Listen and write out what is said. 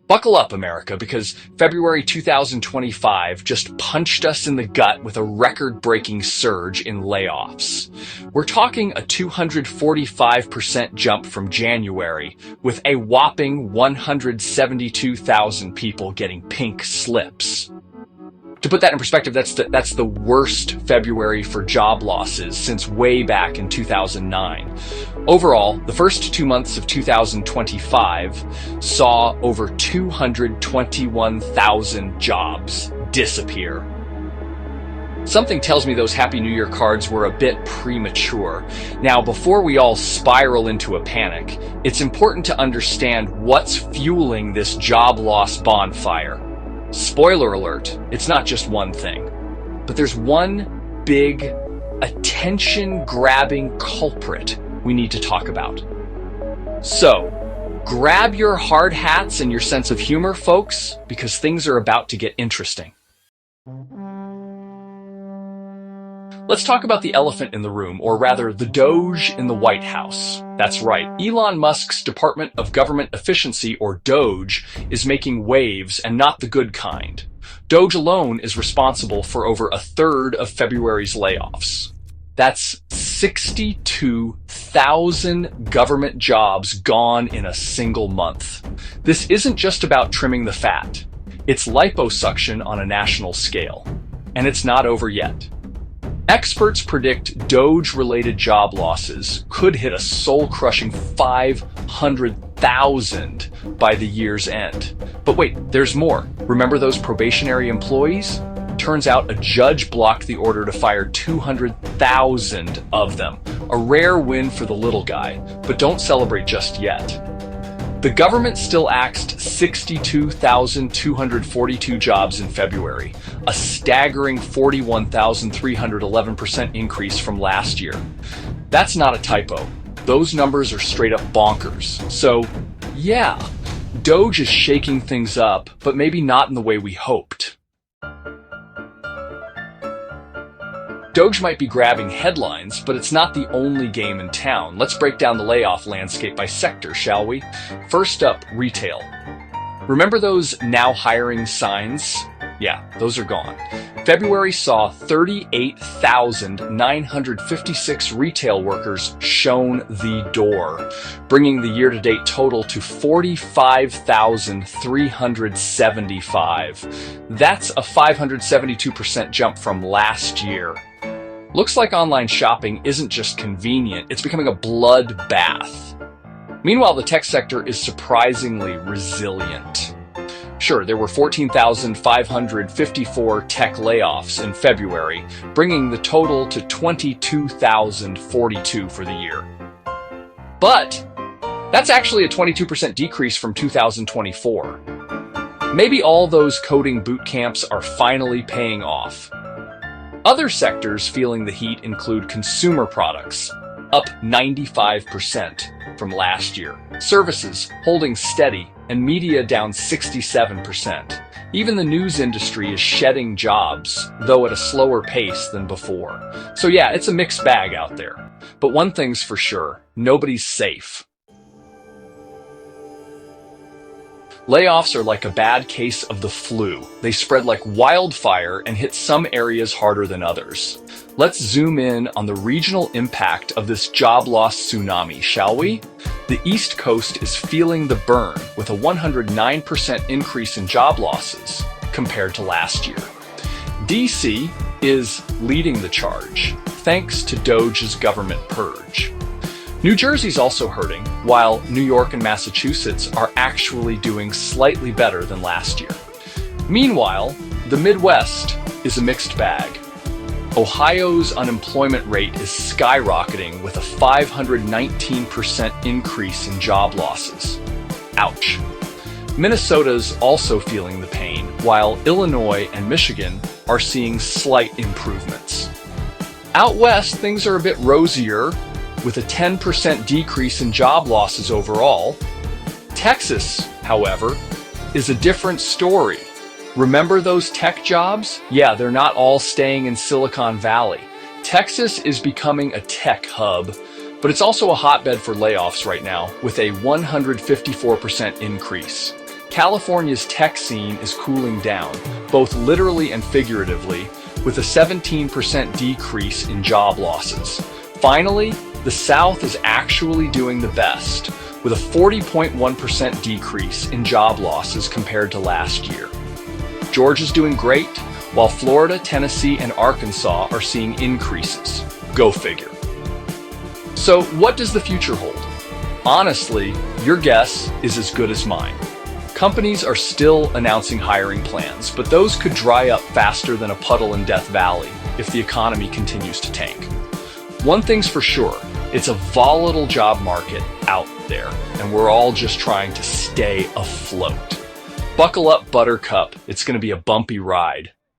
Buckle up, America, because February 2025 just punched us in the gut with a record-breaking surge in layoffs. We're talking a 245% jump from January, with a whopping 172,000 people getting pink slips. To put that in perspective, that's the worst February for job losses since way back in 2009. Overall, the first 2 months of 2025 saw over 221,000 jobs disappear. Something tells me those Happy New Year cards were a bit premature. Now, before we all spiral into a panic, it's important to understand what's fueling this job loss bonfire. Spoiler alert, it's not just one thing, but there's one big, attention-grabbing culprit we need to talk about. So, grab your hard hats and your sense of humor, folks, because things are about to get interesting. Let's talk about the elephant in the room, or rather, the Doge in the White House. That's right, Elon Musk's Department of Government Efficiency, or DOGE, is making waves, and not the good kind. DOGE alone is responsible for over a third of February's layoffs. That's 62,000 government jobs gone in a single month. This isn't just about trimming the fat. It's liposuction on a national scale. And it's not over yet. Experts predict Doge-related job losses could hit a soul-crushing 500,000 by the year's end. But wait, there's more. Remember those probationary employees? Turns out a judge blocked the order to fire 200,000 of them. A rare win for the little guy, but don't celebrate just yet. The government still axed 62,242 jobs in February, a staggering 41,311% increase from last year. That's not a typo. Those numbers are straight up bonkers. So, yeah, Doge is shaking things up, but maybe not in the way we hoped. Doge might be grabbing headlines, but it's not the only game in town. Let's break down the layoff landscape by sector, shall we? First up, retail. Remember those now hiring signs? Yeah, those are gone. February saw 38,956 retail workers shown the door, bringing the year-to-date total to 45,375. That's a 572% jump from last year. Looks like online shopping isn't just convenient, it's becoming a bloodbath. Meanwhile, the tech sector is surprisingly resilient. Sure, there were 14,554 tech layoffs in February, bringing the total to 22,042 for the year. But that's actually a 22% decrease from 2024. Maybe all those coding boot camps are finally paying off. Other sectors feeling the heat include consumer products, up 95% from last year, services holding steady, and media down 67%. Even the news industry is shedding jobs, though at a slower pace than before. So yeah, it's a mixed bag out there. But one thing's for sure, nobody's safe. Layoffs are like a bad case of the flu. They spread like wildfire and hit some areas harder than others. Let's zoom in on the regional impact of this job loss tsunami, shall we? The East Coast is feeling the burn with a 109% increase in job losses compared to last year. DC is leading the charge, thanks to Doge's government purge. New Jersey's also hurting, while New York and Massachusetts are actually doing slightly better than last year. Meanwhile, the Midwest is a mixed bag. Ohio's unemployment rate is skyrocketing with a 519% increase in job losses. Ouch. Minnesota's also feeling the pain, while Illinois and Michigan are seeing slight improvements. Out west, things are a bit rosier, with a 10% decrease in job losses overall. Texas, however, is a different story. Remember those tech jobs? Yeah, they're not all staying in Silicon Valley. Texas is becoming a tech hub, but it's also a hotbed for layoffs right now, with a 154% increase. California's tech scene is cooling down, both literally and figuratively, with a 17% decrease in job losses. Finally, the South is actually doing the best, with a 40.1% decrease in job losses compared to last year. Georgia's doing great, while Florida, Tennessee, and Arkansas are seeing increases. Go figure. So, what does the future hold? Honestly, your guess is as good as mine. Companies are still announcing hiring plans, but those could dry up faster than a puddle in Death Valley if the economy continues to tank. One thing's for sure, it's a volatile job market out there, and we're all just trying to stay afloat. Buckle up, Buttercup. It's going to be a bumpy ride.